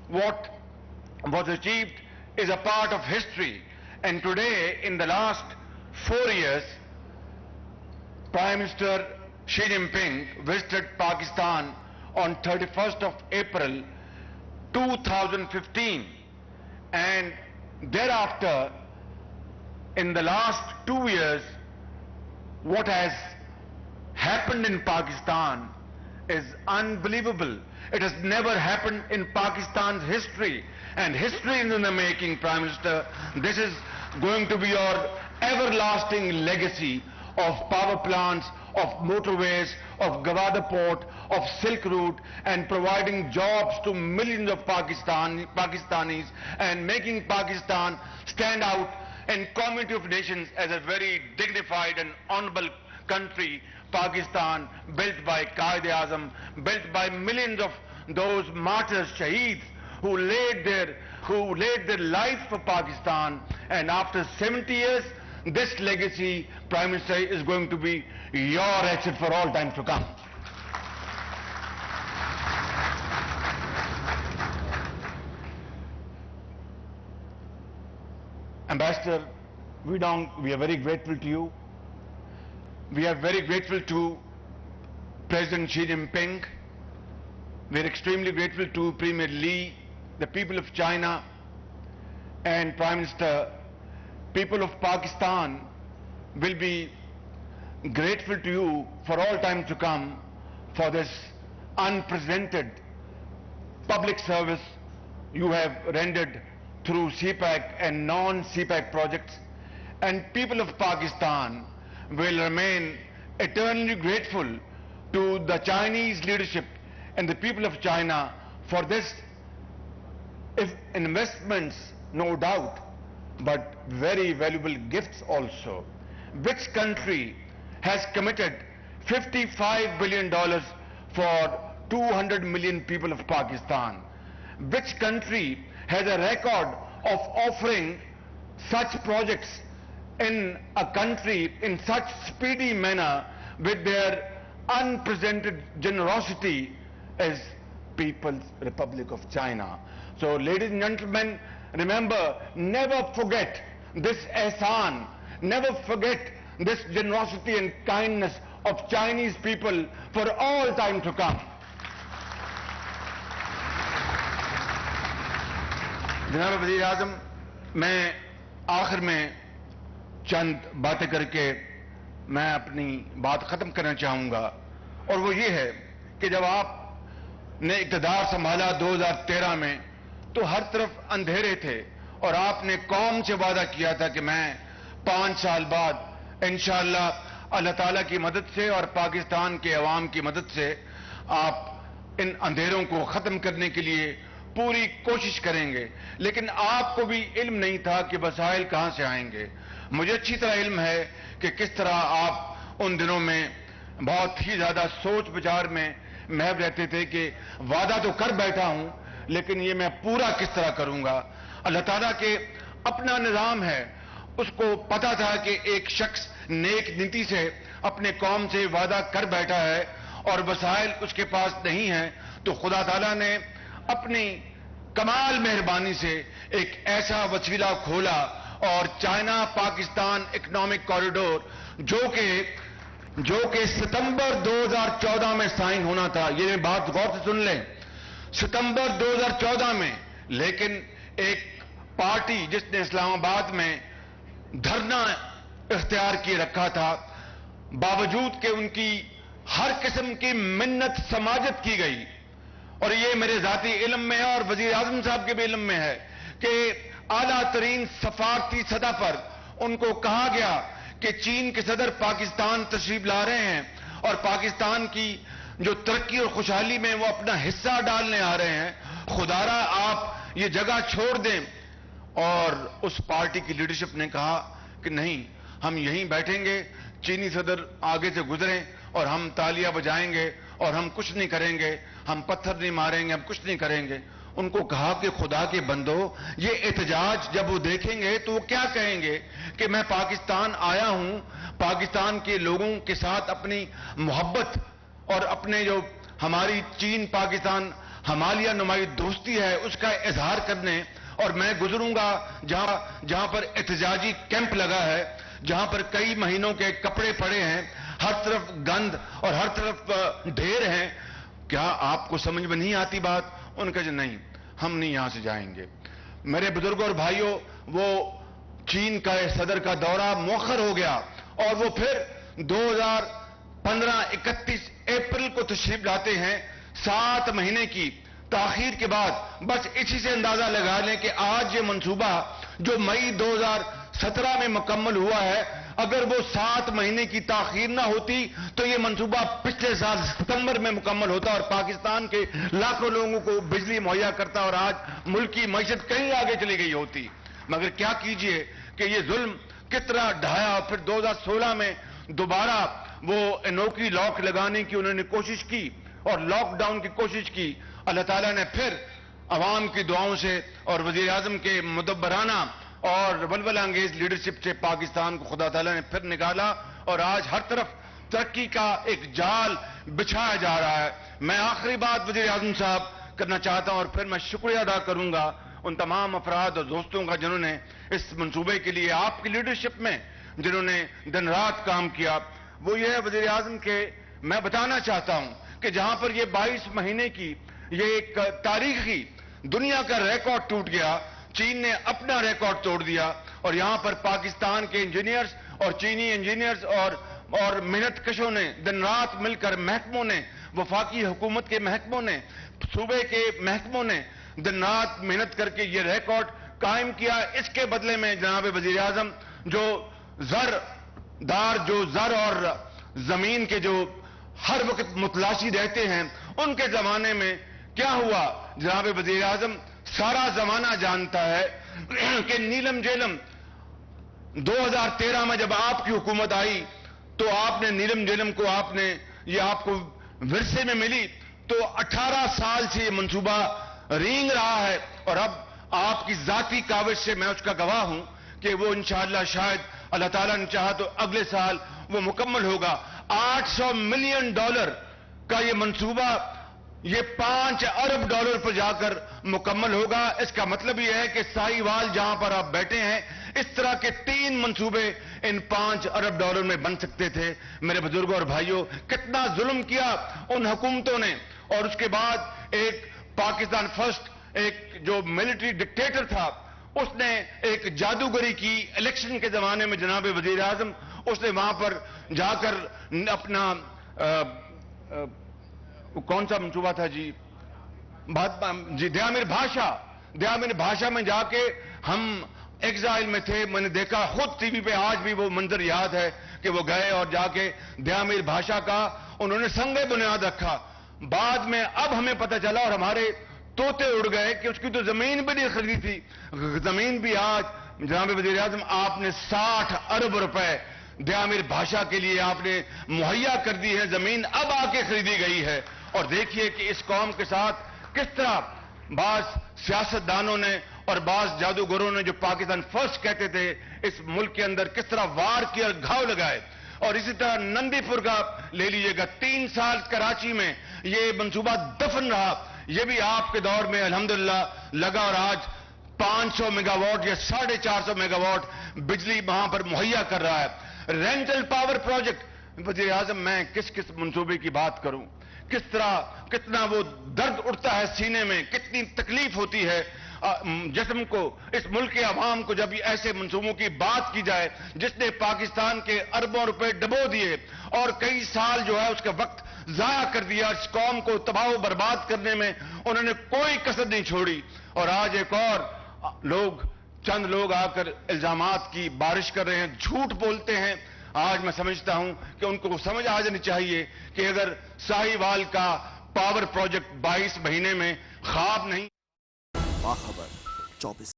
what was achieved is a part of history. And today, in the last 4 years, Prime Minister Xi Jinping visited Pakistan on 31st of April 2015, and thereafter, in the last 2 years, what has happened in Pakistan is unbelievable. It has never happened in Pakistan's history, and history is in the making, Prime Minister. This is going to be your everlasting legacy of power plants, of motorways, of Gwadar Port, of Silk Route, and providing jobs to millions of Pakistanis, and making Pakistan stand out in community of nations as a very dignified and honorable country. Pakistan, built by Quaid-e-Azam, built by millions of those martyrs, shaheeds, who laid their lives for Pakistan. And after 70 years, this legacy, Prime Minister, is going to be your asset for all time to come. Ambassador, we are very grateful to you. We are very grateful to President Xi Jinping. We are extremely grateful to Premier Li, the people of China, and Prime Minister. People of Pakistan will be grateful to you for all time to come for this unprecedented public service you have rendered through CPEC and non-CPEC projects. And people of Pakistan will remain eternally grateful to the Chinese leadership and the people of China for this investments, no doubt, but very valuable gifts also. Which country has committed $55 billion for 200 million people of Pakistan? Which country has a record of offering such projects in a country in such speedy manner with their unprecedented generosity as People's Republic of China? So, ladies and gentlemen, remember, never forget this ihsan, never forget this generosity and kindness of Chinese people for all time to come. جناب وزیر اعظم، میں آخر میں چند باتیں کر کے میں اپنی بات ختم کرنا چاہوں گا، اور وہ یہ ہے کہ جب آپ نے اقتدار سنبھالا 2013 میں تو ہر طرف اندھیرے تھے، اور آپ نے قوم سے وعدہ کیا تھا کہ میں 5 سال بعد انشاءاللہ اللہ تعالیٰ کی مدد سے اور پاکستان کے عوام کی مدد سے آپ ان اندھیروں کو ختم کرنے کے لیے پوری کوشش کریں گے. لیکن آپ کو بھی علم نہیں تھا کہ وسائل کہاں سے آئیں گے. مجھے اچھی طرح علم ہے کہ کس طرح آپ ان دنوں میں بہت ہی زیادہ سوچ بچار میں محو رہتے تھے کہ وعدہ تو کر بیٹھا ہوں لیکن یہ میں پورا کس طرح کروں گا. اللہ تعالیٰ کے اپنا نظام ہے، اس کو پتا تھا کہ ایک شخص نیک نیتی سے اپنے قوم سے وعدہ کر بیٹھا ہے اور وسائل اس کے پاس نہیں ہیں، تو خدا تعالیٰ نے اپنی کمال مہربانی سے ایک ایسا وسیلہ کھولا، اور چائنا پاکستان اکنامک کوریڈور جو کہ ستمبر 2014 میں سائن ہونا تھا. یہ بات غور سے سن لیں، ستمبر 2014 میں. لیکن ایک پارٹی جس نے اسلام آباد میں دھرنا اختیار کیے رکھا تھا، باوجود کہ ان کی ہر قسم کی منت سماجت کی گئی، اور یہ میرے ذاتی علم میں ہے اور وزیر اعظم صاحب کے بھی علم میں ہے کہ اعلیٰ ترین سفارتی سطح پر ان کو کہا گیا کہ چین کے صدر پاکستان تشریف لا رہے ہیں اور پاکستان کی جو ترقی اور خوشحالی میں وہ اپنا حصہ ڈالنے آ رہے ہیں، خدارا آپ یہ جگہ چھوڑ دیں. اور اس پارٹی کی لیڈرشپ نے کہا کہ نہیں، ہم یہیں بیٹھیں گے، چینی صدر آگے سے گزریں اور ہم تالیاں بجائیں گے اور ہم کچھ نہیں کریں گے، ہم پتھر نہیں ماریں گے، ہم کچھ نہیں کریں گے. ان کو کہا کہ خدا کے بندو، یہ احتجاج جب وہ دیکھیں گے تو وہ کیا کہیں گے کہ میں پاکستان آیا ہوں، پاکستان کے لوگوں کے ساتھ اپنی محبت اور اپنے جو ہماری چین پاکستان ہمالیہ نمائی دوستی ہے اس کا اظہار کرنے، اور میں گزروں گا جہاں پر احتجاجی کیمپ لگا ہے، جہاں پر کئی مہینوں کے کپڑے پڑے ہیں، ہر طرف گند اور ہر طرف ڈھیر ہیں، کیا آپ کو سمجھ میں نہیں آتی بات؟ ان کا جو نہیں، ہم نہیں یہاں سے جائیں گے۔ میرے بزرگوں اور بھائیوں، وہ چین کا صدر کا دورہ مؤخر ہو گیا اور وہ پھر 2015 31 اپریل کو تشریف لاتے ہیں، 7 مہینے کی تاخیر کے بعد۔ بس اسی سے اندازہ لگا لیں کہ آج یہ منصوبہ جو مئی 2017 میں مکمل ہوا ہے، اگر وہ 7 مہینے کی تاخیر نہ ہوتی تو یہ منصوبہ پچھلے سال ستمبر میں مکمل ہوتا اور پاکستان کے لاکھوں لوگوں کو بجلی مہیا کرتا اور آج ملک کی معیشت کہیں آگے چلی گئی ہوتی۔ مگر کیا کیجئے کہ یہ ظلم کس طرح ڈھایا، اور پھر 2016 میں دوبارہ وہ انوکھی لاک لگانے کی انہوں نے کوشش کی اور لاک ڈاؤن کی کوشش کی۔ اللہ تعالیٰ نے پھر عوام کی دعاؤں سے اور وزیر اعظم کے مدبرانہ اور ولولہ انگیز لیڈرشپ سے پاکستان کو خدا تعالیٰ نے پھر نکالا، اور آج ہر طرف ترقی کا ایک جال بچھایا جا رہا ہے۔ میں آخری بات وزیر اعظم صاحب کرنا چاہتا ہوں، اور پھر میں شکریہ ادا کروں گا ان تمام افراد اور دوستوں کا جنہوں نے اس منصوبے کے لیے آپ کی لیڈرشپ میں جنہوں نے دن رات کام کیا۔ وہ یہ ہے وزیر اعظم کے، میں بتانا چاہتا ہوں کہ جہاں پر یہ 22 مہینے کی یہ ایک تاریخی دنیا کا ریکارڈ ٹوٹ گیا، چین نے اپنا ریکارڈ توڑ دیا، اور یہاں پر پاکستان کے انجینئرز اور چینی انجینئرز اور محنت کشوں نے دن رات مل کر، محکموں نے، وفاقی حکومت کے محکموں نے، صوبے کے محکموں نے دن رات محنت کر کے یہ ریکارڈ قائم کیا۔ اس کے بدلے میں جناب وزیر اعظم جو زر اور زمین کے جو ہر وقت متلاشی رہتے ہیں، ان کے زمانے میں کیا ہوا؟ جناب وزیر اعظم سارا زمانہ جانتا ہے کہ نیلم جیلم 2013 میں جب آپ کی حکومت آئی تو آپ نے نیلم جیلم کو یہ آپ کو ورثے میں ملی، تو 18 سال سے یہ منصوبہ رینگ رہا ہے، اور اب آپ کی ذاتی کاوش سے میں اس کا گواہ ہوں کہ وہ انشاءاللہ شاید اللہ تعالیٰ نے چاہا تو اگلے سال وہ مکمل ہوگا۔ $800 ملین کا یہ منصوبہ یہ $5 ارب پر جا کر مکمل ہوگا۔ اس کا مطلب یہ ہے کہ ساہیوال جہاں پر آپ بیٹھے ہیں، اس طرح کے 3 منصوبے ان $5 ارب میں بن سکتے تھے۔ میرے بزرگوں اور بھائیوں، کتنا ظلم کیا ان حکومتوں نے، اور اس کے بعد ایک پاکستان فرسٹ ایک جو ملٹری ڈکٹیٹر تھا، اس نے ایک جادوگری کی الیکشن کے زمانے میں جناب وزیر اعظم، اس نے وہاں پر جا کر اپنا کون سا منصوبہ تھا جی دیامیر بھاشا میں جا کے ہم ایگزائل میں تھے، میں نے دیکھا خود ٹی وی پہ، آج بھی وہ منظر یاد ہے کہ وہ گئے اور جا کے دیامیر بھاشا کا انہوں نے سنگ بنیاد رکھا۔ بعد میں اب ہمیں پتہ چلا اور ہمارے طوطے اڑ گئے کہ اس کی تو زمین بھی نہیں خریدی تھی، زمین بھی آج جناب وزیر اعظم آپ نے $60 ارب دیامیر بھاشا کے لیے آپ نے مہیا کر دی ہے، زمین اب آ کے خریدی گئی ہے۔ اور دیکھیے کہ اس قوم کے ساتھ کس طرح بعض سیاستدانوں نے اور بعض جادوگروں نے جو پاکستان فرسٹ کہتے تھے، اس ملک کے اندر کس طرح وار کیا، گھاؤ لگائے۔ اور اسی طرح نندی پور کا لے لیجئے گا، 3 سال کراچی میں یہ منصوبہ دفن رہا، یہ بھی آپ کے دور میں الحمدللہ لگا، اور آج 500 میگا واٹ یا 450 میگا واٹ بجلی وہاں پر مہیا کر رہا ہے۔ رینٹل پاور پروجیکٹ، وزیر اعظم میں کس منصوبے کی بات کروں، کس طرح کتنا وہ درد اٹھتا ہے سینے میں، کتنی تکلیف ہوتی ہے جسم کو، اس ملک کے عوام کو، جب ایسے منصوبوں کی بات کی جائے جس نے پاکستان کے اربوں روپے ڈبو دیے اور کئی سال جو ہے اس کا وقت ضائع کر دیا، اس قوم کو تباہ و برباد کرنے میں انہوں نے کوئی کسر نہیں چھوڑی۔ اور آج ایک اور چند لوگ آ کر الزامات کی بارش کر رہے ہیں، جھوٹ بولتے ہیں۔ آج میں سمجھتا ہوں کہ ان کو سمجھ آ جانی چاہیے کہ اگر ساہیوال کا پاور پروجیکٹ 22 مہینے میں خواب نہیں، باخبر 24